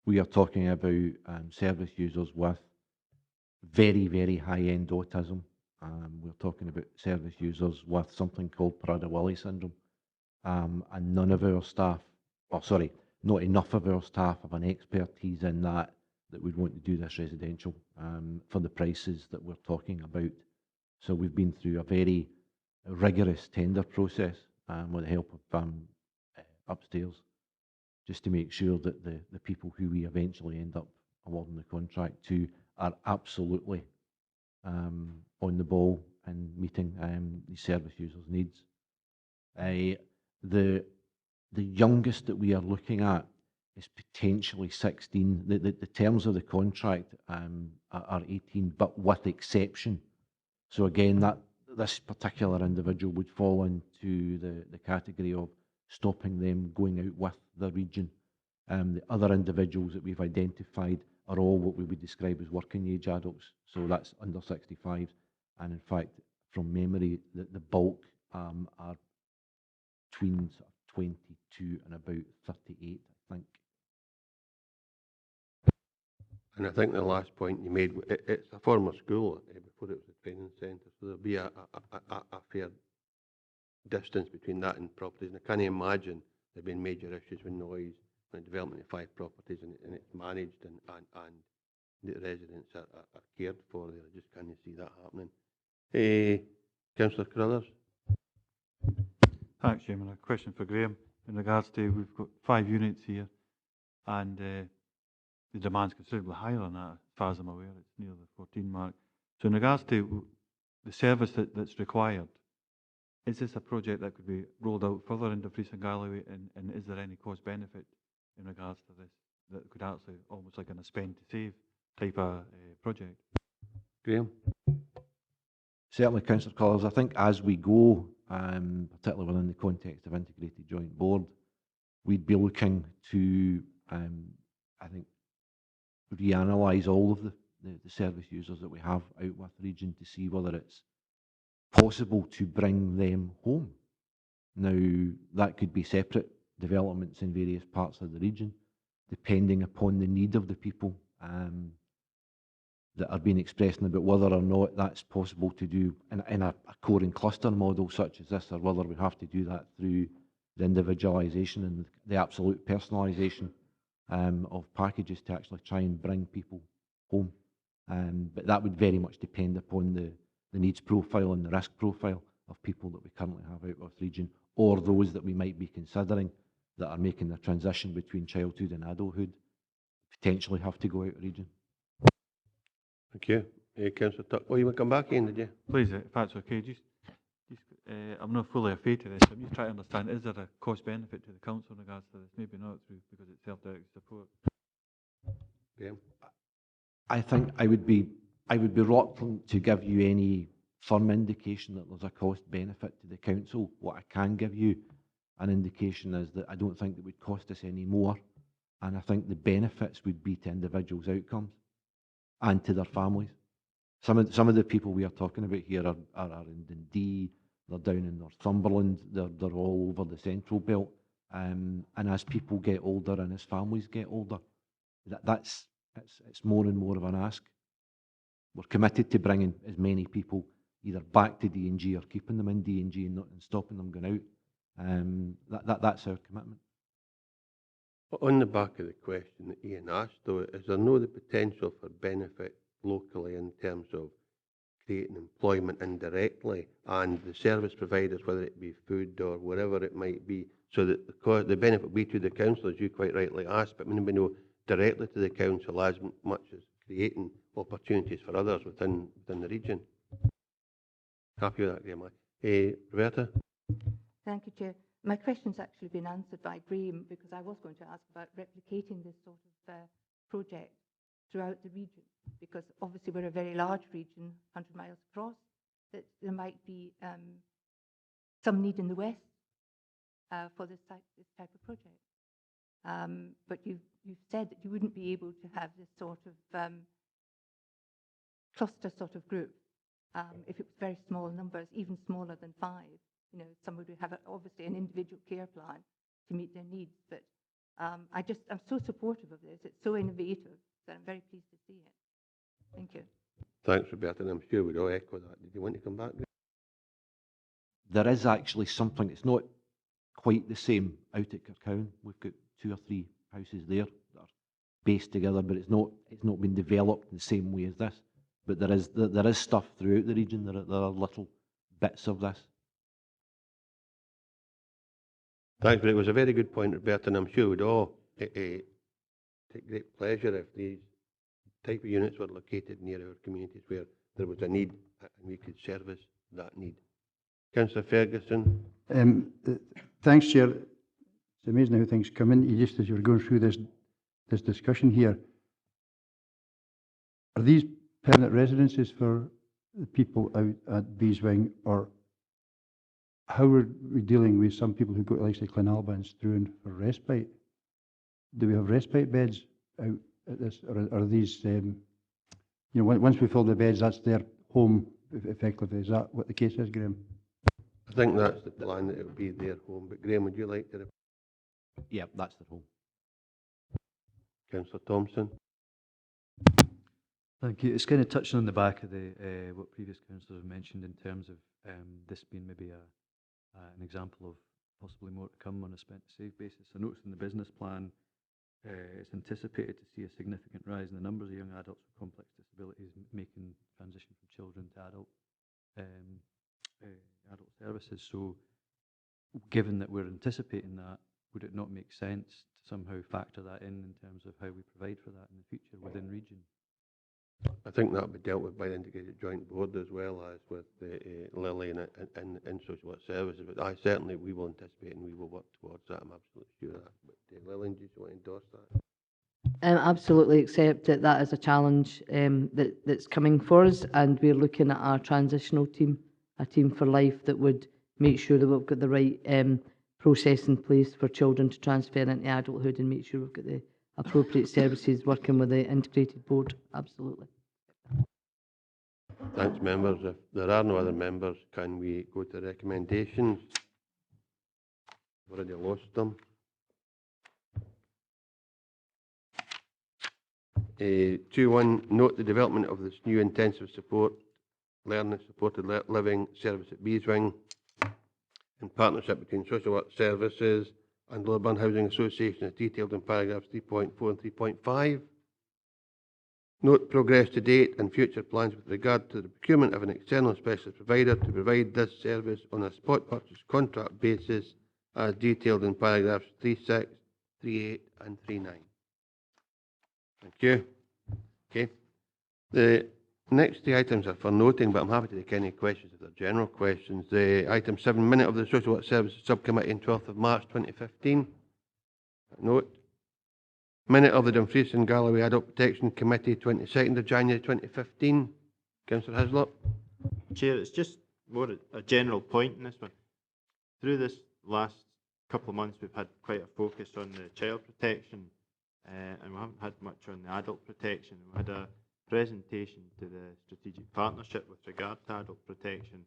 Speaker 15: We are talking about service users with very, very high-end autism. We're talking about service users with something called Prader-Willi syndrome. And none of our staff, not enough of our staff have an expertise in that would want to do this residential for the prices that we're talking about. So we've been through a very rigorous tender process with the help of upstairs, just to make sure that the people who we eventually end up awarding the contract to are absolutely on the ball and meeting the service users' needs. The youngest that we are looking at is potentially 16. The terms of the contract are 18, but with exception. So again, this particular individual would fall into the category of stopping them going out with the region. The other individuals that we've identified are all what we would describe as working age adults. So that's under 65. And in fact, from memory, the bulk are between 22 and about 38, I think.
Speaker 1: And I think the last point you made, it's a former school before it was a training centre, so there'll be a fair distance between that and properties. And I can't imagine there being major issues with noise when development of 5 properties and it's managed and the residents are cared for there. I just can't see that happening. Councillor Carruthers?
Speaker 11: Thanks, Chairman. A question for Graham in regards to, we've got 5 units here, and the demand's considerably higher than that, as far as I'm aware. It's near the 14 mark. So in regards to the service that's required, is this a project that could be rolled out further in Dumfries and Galloway, and is there any cost benefit in regards to this that could actually, almost like in a spend to save type of project?
Speaker 1: Graham?
Speaker 15: Certainly, Councillor Colours, I think as we go, particularly within the context of integrated joint board, we'd be looking to, I think, reanalyse all of the service users that we have out with the region to see whether it's possible to bring them home. Now, that could be separate developments in various parts of the region, depending upon the need of the people that are being expressed about whether or not that's possible to do in a core and cluster model such as this, or whether we have to do that through the individualisation and the absolute personalisation of packages to actually try and bring people home. But that would very much depend upon the needs profile and the risk profile of people that we currently have out of the region, or those that we might be considering that are making the transition between childhood and adulthood, potentially have to go out of the region.
Speaker 1: Thank you. Councillor Tuck, oh, you want to come back in, did you?
Speaker 11: Please, if that's okay, I'm not fully a to this. I'm just trying to understand, is there a cost benefit to the council in regards to this? Maybe not through, because it's self-directed support.
Speaker 1: Yeah.
Speaker 15: I think I would be reluctant to give you any firm indication that there's a cost benefit to the council. What I can give you an indication is that I don't think it would cost us any more, and I think the benefits would be to individuals' outcomes and to their families. Some of the people we are talking about here are in Dundee, they're down in Northumberland, they're all over the central belt, and as people get older and as families get older, it's more and more of an ask. We're committed to bringing as many people either back to D&G or keeping them in D&G and stopping them going out. That's our commitment.
Speaker 1: On the back of the question that Ian asked, though, is there no the potential for benefit locally in terms of creating employment indirectly and the service providers, whether it be food or whatever it might be, so that the benefit will be to the council, as you quite rightly asked, but maybe no directly to the council as much as creating opportunities for others within the region? Happy with that, Graham? Roberta?
Speaker 17: Thank you, Chair. My question's actually been answered by Graham, because I was going to ask about replicating this sort of project throughout the region, because obviously we're a very large region, 100 miles across, that there might be some need in the west for this type of project. But you've said that you wouldn't be able to have this sort of cluster sort of group if it was very small numbers, even smaller than 5. You know, somebody would have obviously an individual care plan to meet their needs. But I'm so supportive of this. It's so innovative that I'm very pleased to see it. Thank you.
Speaker 1: Thanks, Roberta, and I'm sure we'd all echo that. Did you want to come back?
Speaker 15: There is actually something, it's not quite the same out at Kirkcowan. We've got 2 or 3 houses there that are based together, but it's not been developed in the same way as this. But there is stuff throughout the region. There are little bits of this.
Speaker 1: Thanks, but it was a very good point, Roberta, and I'm sure we'd all take great pleasure if these type of units were located near our communities where there was a need and we could service that need. Councillor Ferguson.
Speaker 9: Thanks, Chair. It's amazing how things come in. Just as you were going through this discussion here, are these permanent residences for the people out at Beeswing, or how are we dealing with some people who go to, like, say, Clinalba and Struan for respite? Do we have respite beds out at this, or are these, once we fill the beds, that's their home, effectively? Is that what the case is, Graham?
Speaker 1: I think that's the plan, that it would be their home. But Graham, would you like to?
Speaker 15: Yeah, that's the home.
Speaker 1: Councillor Thompson.
Speaker 7: Thank you. It's kind of touching on the back of the what previous councillors have mentioned in terms of this being maybe an example of possibly more to come on a spent to save basis. I noticed in the business plan it's anticipated to see a significant rise in the numbers of young adults with complex disabilities making transition from children to adult services. So given that we're anticipating that, would it not make sense to somehow factor that in terms of how we provide for that in the future within region?
Speaker 1: I think that will be dealt with by the Integrated Joint Board as well as with Lily and social work services. But certainly we will anticipate and we will work towards that. I'm absolutely sure of that. But Lily, do you want to endorse that?
Speaker 3: Absolutely accept that that is a challenge that's coming for us, and we're looking at our transitional team, a team for life that would make sure that we've got the right process in place for children to transfer into adulthood and make sure we've got the appropriate services working with the integrated board. Absolutely.
Speaker 1: Thanks, members. If there are no other members, can we go to recommendations? Already lost them. 2.1, note the development of this new intensive support, learning supported living service at Beeswing in partnership between social work services and Lower Burn Housing Association as detailed in paragraphs 3.4 and 3.5. Note progress to date and future plans with regard to the procurement of an external specialist provider to provide this service on a spot purchase contract basis as detailed in paragraphs 3.6, 3.8 and 3.9. Thank you. Okay. The next three items are for noting, but I'm happy to take any questions if they're general questions. Item 7, minute of the Social Work Services Subcommittee on 12th of March 2015. Note. Minute of the Dumfries and Galloway Adult Protection Committee 22nd of January 2015. Councillor Hislop.
Speaker 6: Chair, it's just more a general point in this one. Through this last couple of months, we've had quite a focus on the child protection, and we haven't had much on the adult protection. We had a presentation to the strategic partnership with regard to adult protection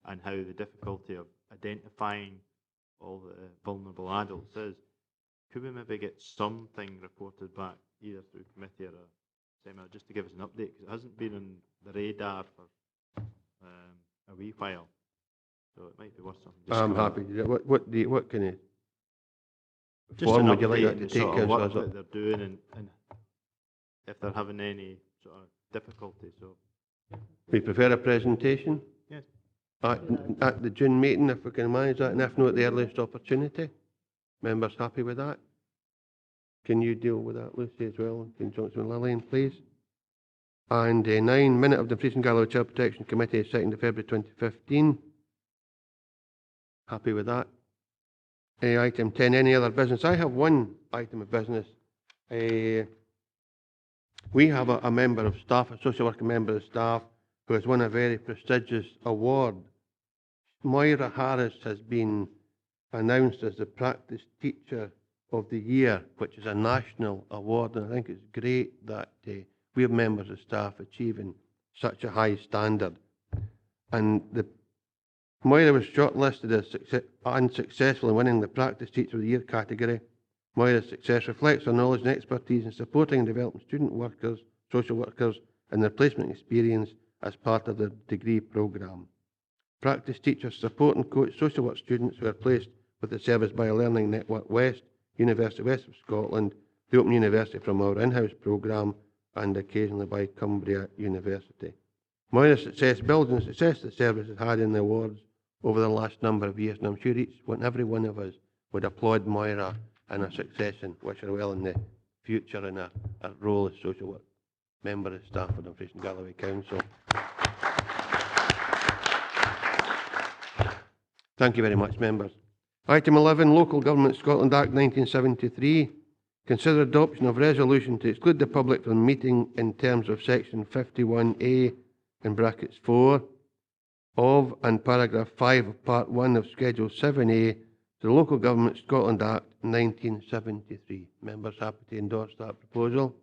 Speaker 6: and how the difficulty of identifying all the vulnerable adults is. Could we maybe get something reported back either through committee or a seminar just to give us an update, because it hasn't been on the radar for a wee while, so it might be worth something.
Speaker 1: I'm happy to do it. What kind of
Speaker 6: just
Speaker 1: form
Speaker 6: an
Speaker 1: would you like
Speaker 6: update
Speaker 1: that to
Speaker 6: on
Speaker 1: take,
Speaker 6: sort of
Speaker 1: Councillor
Speaker 6: work
Speaker 1: Hislop?
Speaker 6: that they're doing and if they're having any sort of difficulty. So
Speaker 1: We prefer a presentation?
Speaker 6: Yes.
Speaker 1: At the June meeting, if we can manage that, and if not, at the earliest opportunity. Members happy with that? Can you deal with that, Lucy, as well, in conjunction with Lillian, please? And 9, minute of the Dumfries and Galloway Child Protection Committee, 2nd of February 2015. Happy with that? Item 10, any other business? I have one item of business. We have a member of staff, a social worker member of staff, who has won a very prestigious award. Moira Harris has been announced as the Practice Teacher of the Year, which is a national award, and I think it's great that we have members of staff achieving such a high standard. And Moira was shortlisted as unsuccessful in winning the Practice Teacher of the Year category. Moira's success reflects her knowledge and expertise in supporting and developing student workers, social workers, and their placement experience as part of their degree programme. Practice teachers support and coach social work students who are placed with the Service by Learning Network West, University West of Scotland, the Open University from our in-house programme, and occasionally by Cumbria University. Moira's success builds on the success the service has had in the awards over the last number of years, and I'm sure every one of us would applaud Moira and her success and wish her well in the future in her role as social work member of staff for Dumfries and Galloway Council. Thank you very much, members. Item 11, Local Government Scotland Act 1973. Consider adoption of resolution to exclude the public from meeting in terms of section 51A in brackets 4 of and paragraph 5 of part 1 of schedule 7A to the Local Government Scotland Act 1973. Members happy to endorse that proposal?